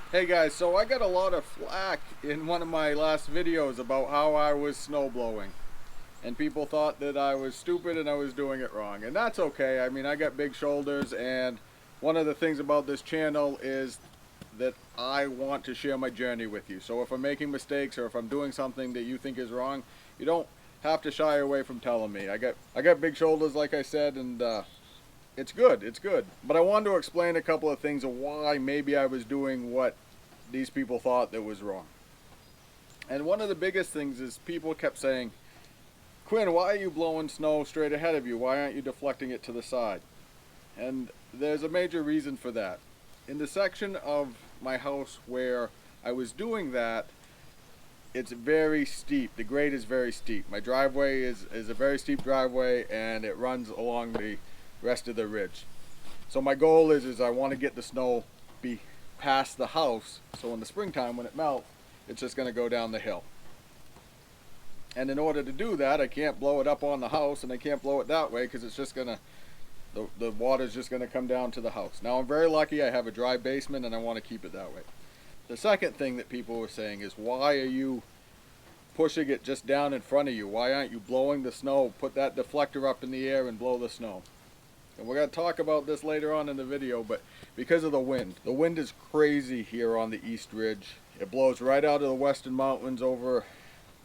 Hey guys, so I got a lot of flack in one of my last videos about how I was snow blowing. And people thought that I was stupid and I was doing it wrong. And that's okay. I mean, I got big shoulders, and one of the things about this channel is that I want to share my journey with you. So if I'm making mistakes or if I'm doing something that you think is wrong, you don't have to shy away from telling me. I got big shoulders, like I said, and it's good, it's good. But I wanted to explain a couple of things of why maybe I was doing what these people thought that was wrong. And one of the biggest things is people kept saying, Quinn, why are you blowing snow straight ahead of you? Why aren't you deflecting it to the side? And there's a major reason for that. In the section of my house where I was doing that, it's very steep. The grade is very steep. My driveway is a very steep driveway, and it runs along the rest of the ridge. So my goal is I want to get the snow be past the house, so in the springtime when it melts, it's just going to go down the hill. And in order to do that, I can't blow it up on the house, and I can't blow it that way because it's just going to, the water's just going to come down to the house. Now I'm very lucky I have a dry basement, and I want to keep it that way. The second thing that people were saying is, why are you pushing it just down in front of you? Why aren't you blowing the snow? Put that deflector up in the air and blow the snow. And we're going to talk about this later on in the video, but because of the wind is crazy here on the East Ridge. It blows right out of the western mountains over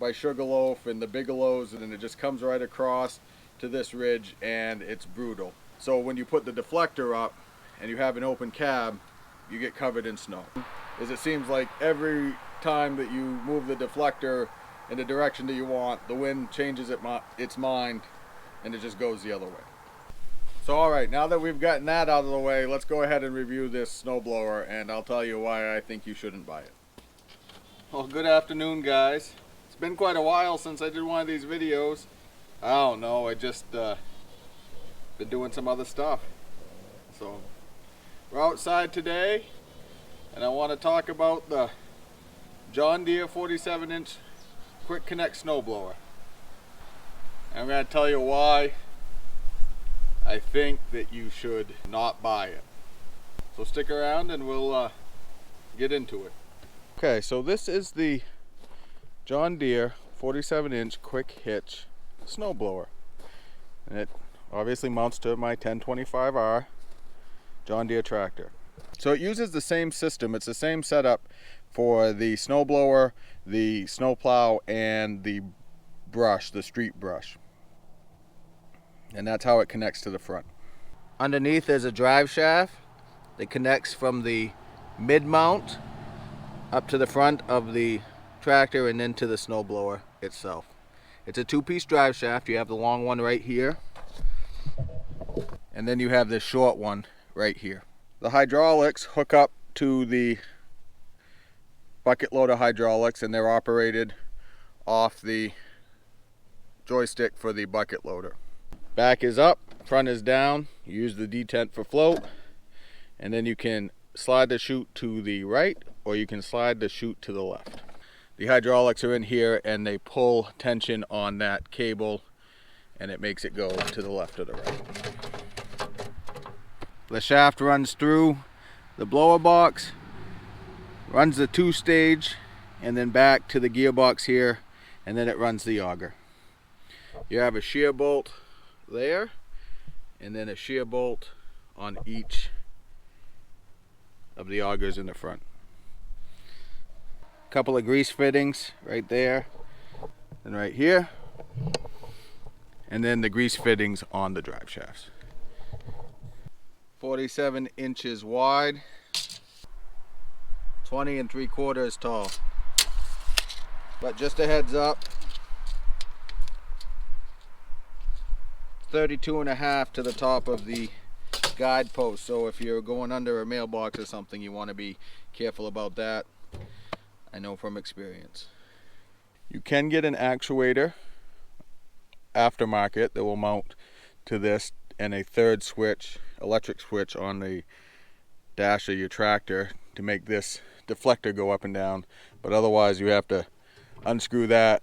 by Sugarloaf and the Bigelows, and then it just comes right across to this ridge, and it's brutal. So when you put the deflector up and you have an open cab, you get covered in snow. As it seems like every time that you move the deflector in the direction that you want, the wind changes its mind and it just goes the other way. So alright, now that we've gotten that out of the way, let's go ahead and review this snowblower, and I'll tell you why I think you shouldn't buy it. Well, good afternoon guys. It's been quite a while since I did one of these videos. I don't know, I just been doing some other stuff. So we're outside today, and I want to talk about the John Deere 47-inch Quick Connect snowblower. I'm going to tell you why I think that you should not buy it. So stick around and we'll get into it. Okay, so this is the John Deere 47-inch quick hitch snowblower. And it obviously mounts to my 1025R John Deere tractor. So it uses the same system. It's the same setup for the snowblower, the snowplow, and the brush, the street brush. And that's how it connects to the front. Underneath there's a drive shaft that connects from the mid mount up to the front of the tractor and into the snowblower itself. It's a two-piece drive shaft. You have the long one right here, and then you have this short one right here. The hydraulics hook up to the bucket loader hydraulics, and they're operated off the joystick for the bucket loader. Back is up, front is down. You use the detent for float, and then you can slide the chute to the right, or you can slide the chute to the left. The hydraulics are in here, and they pull tension on that cable, and it makes it go to the left or the right. The shaft runs through the blower box, runs the two-stage, and then back to the gearbox here, and then it runs the auger. You have a shear bolt there, and then a shear bolt on each of the augers in the front. A couple of grease fittings right there and right here, and then the grease fittings on the drive shafts. 47 inches wide, 20 3/4 tall. But just a heads up, 32.5 to the top of the guide post. So if you're going under a mailbox or something, you want to be careful about that. I know from experience. You can get an actuator aftermarket that will mount to this, and a third switch, electric switch on the dash of your tractor to make this deflector go up and down. But otherwise you have to unscrew that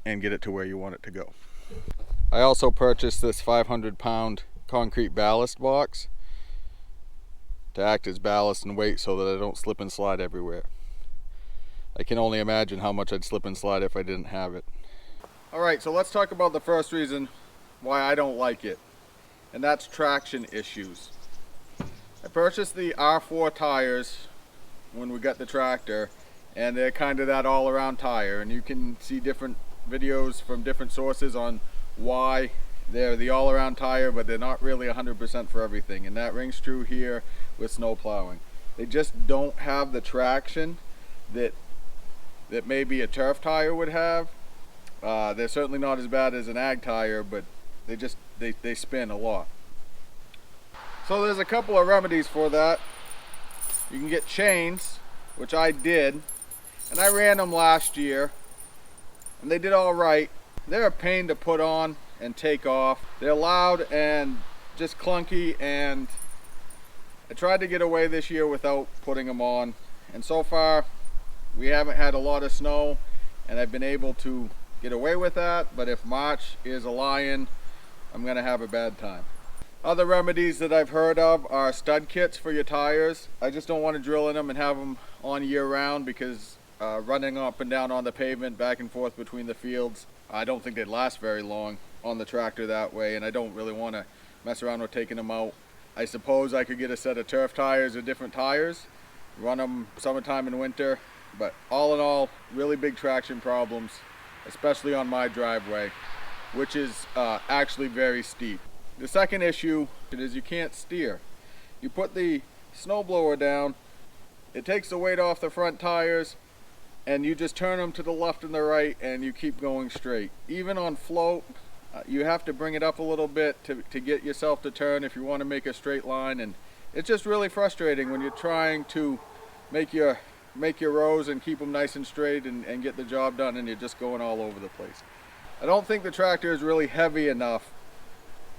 and get it to where you want it to go. I also purchased this 500-pound concrete ballast box to to act as ballast and weight so that I don't slip and slide everywhere. I can only imagine how much I'd slip and slide if I didn't have it. Alright, so let's talk about the first reason why I don't like it, and that's traction issues. I purchased the R4 tires when we got the tractor, and they're kind of that all-around tire, and you can see different videos from different sources on why they're the all-around tire, but they're not really 100% for everything, and that rings true here with snow plowing. They just don't have the traction that maybe a turf tire would have. They're certainly not as bad as an ag tire, but they spin a lot. So there's a couple of remedies for that. You can get chains, which I did, and I ran them last year, and they did all right. They're a pain to put on and take off. They're loud and just clunky, and I tried to get away this year without putting them on, and so far we haven't had a lot of snow, and I've been able to get away with that. But if March is a lion, I'm gonna have a bad time. Other remedies that I've heard of are stud kits for your tires. I just don't want to drill in them and have them on year round, because running up and down on the pavement back and forth between the fields, I don't think they'd last very long on the tractor that way, and I don't really want to mess around with taking them out. I suppose I could get a set of turf tires or different tires, run them summertime and winter, but all in all, really big traction problems, especially on my driveway, which is actually very steep. The second issue is you can't steer. You put the snowblower down, it takes the weight off the front tires, and you just turn them to the left and the right, and you keep going straight. Even on float, you have to bring it up a little bit to get yourself to turn if you want to make a straight line, and it's just really frustrating when you're trying to make your rows and keep them nice and straight and get the job done, and you're just going all over the place. I don't think the tractor is really heavy enough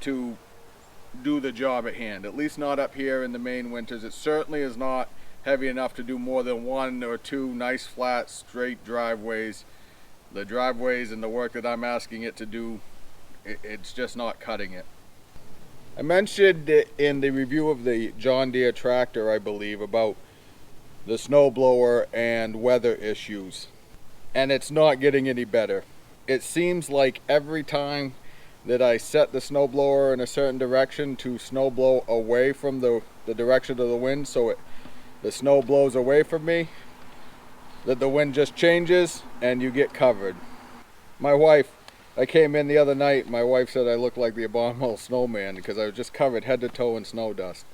to do the job at hand, at least not up here in the Maine winters. It certainly is not heavy enough to do more than one or two nice flat straight driveways. The driveways and the work that I'm asking it to do, it's just not cutting it. I mentioned in the review of the John Deere tractor, I believe, about the snowblower and weather issues, and it's not getting any better. It seems like every time that I set the snowblower in a certain direction to snow blow away from the direction of the wind, so the snow blows away from me, that the wind just changes and you get covered. My wife, I came in the other night, my wife said I looked like the abominable snowman because I was just covered head to toe in snow dust.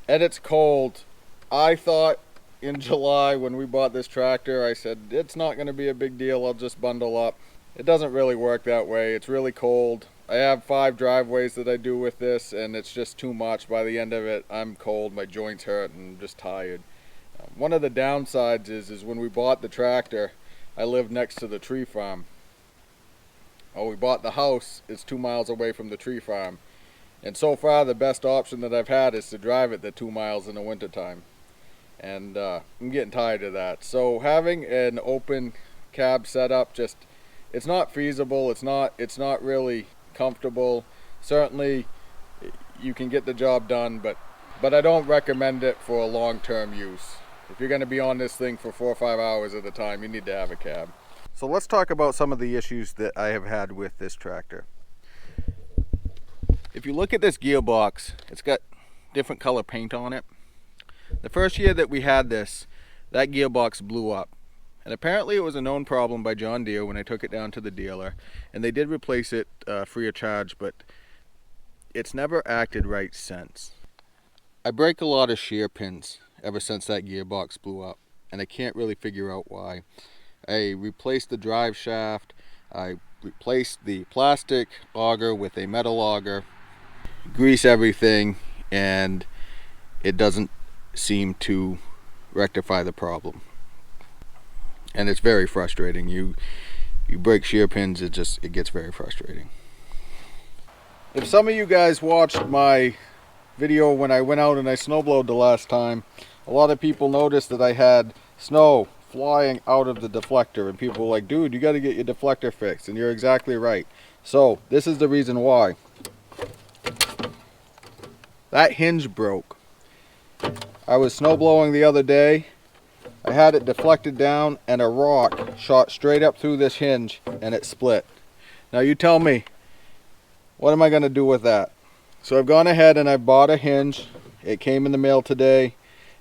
And it's cold. I thought in July when we bought this tractor, I said it's not going to be a big deal, I'll just bundle up. It doesn't really work that way. It's really cold. I have 5 driveways that I do with this, and it's just too much. By the end of it, I'm cold, my joints hurt, and I'm just tired. One of the downsides is when we bought the tractor, I lived next to the tree farm. Oh, we bought the house, it's 2 miles away from the tree farm. And so far, the best option that I've had is to drive it the 2 miles in the wintertime. And I'm getting tired of that. So having an open cab setup, it's not feasible. It's not really comfortable. Certainly you can get the job done, but I don't recommend it for a long-term use. If you're going to be on this thing for 4 or 5 hours at a time, you need to have a cab. So let's talk about some of the issues that I have had with this tractor. If you look at this gearbox, it's got different color paint on it. The first year that we had this, that gearbox blew up. And apparently it was a known problem by John Deere when I took it down to the dealer, and they did replace it free of charge, but it's never acted right since. I break a lot of shear pins ever since that gearbox blew up, and I can't really figure out why. I replaced the drive shaft, I replaced the plastic auger with a metal auger, grease everything, and it doesn't seem to rectify the problem. And it's very frustrating. You break shear pins, it gets very frustrating. If some of you guys watched my video when I went out and I snowblowed the last time, a lot of people noticed that I had snow flying out of the deflector, and people were like, dude, you got to get your deflector fixed. And you're exactly right. So this is the reason why. That hinge broke. I was snow blowing the other day. I had it deflected down and a rock shot straight up through this hinge and it split. Now you tell me, what am I going to do with that? So I've gone ahead and I've bought a hinge. It came in the mail today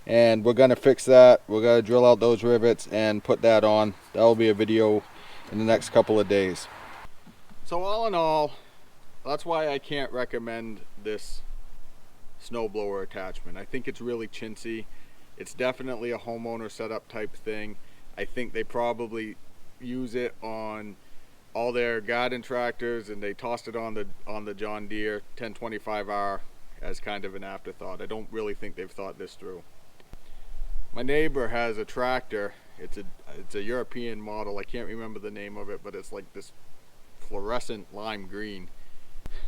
and we're going to fix that. We're going to drill out those rivets and put that on. That will be a video in the next couple of days. So all in all, that's why I can't recommend this snowblower attachment. I think it's really chintzy. It's definitely a homeowner setup type thing. I think they probably use it on all their garden tractors and they tossed it on the John Deere 1025R as kind of an afterthought. I don't really think they've thought this through. My neighbor has a tractor. It's a European model. I can't remember the name of it, but it's like this fluorescent lime green.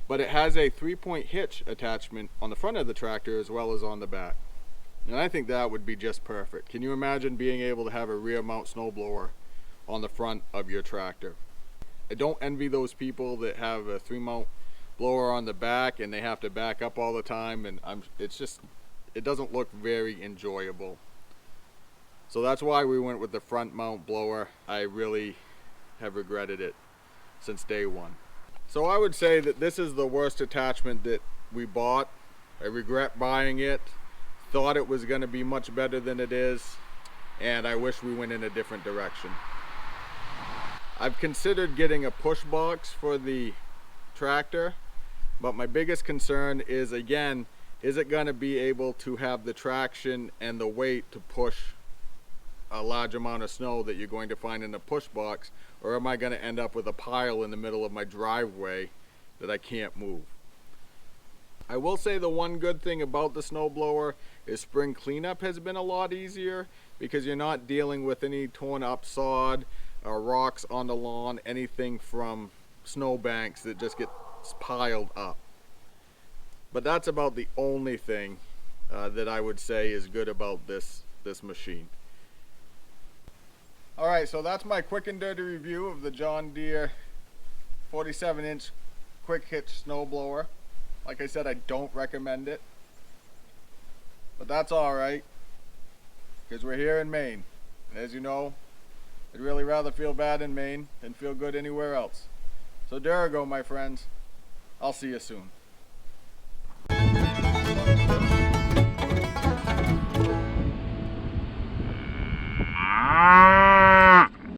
But it has a 3-point hitch attachment on the front of the tractor as well as on the back. And I think that would be just perfect. Can you imagine being able to have a rear mount snowblower on the front of your tractor? I don't envy those people that have a 3-mount blower on the back and they have to back up all the time, and it doesn't look very enjoyable. So that's why we went with the front mount blower. I really have regretted it since day one. So I would say that this is the worst attachment that we bought. I regret buying it. Thought it was going to be much better than it is, and I wish we went in a different direction. I've considered getting a push box for the tractor, but my biggest concern is, again, is it going to be able to have the traction and the weight to push a large amount of snow that you're going to find in a push box, or am I going to end up with a pile in the middle of my driveway that I can't move? I will say the one good thing about the snowblower is spring cleanup has been a lot easier because you're not dealing with any torn up sod or rocks on the lawn, anything from snowbanks that just get piled up. But that's about the only thing that I would say is good about this machine. Alright, so that's my quick and dirty review of the John Deere 47-inch quick hitch snowblower. Like I said, I don't recommend it, but that's alright, because we're here in Maine, and as you know, I'd really rather feel bad in Maine than feel good anywhere else. So there you go, my friends. I'll see you soon. Ah!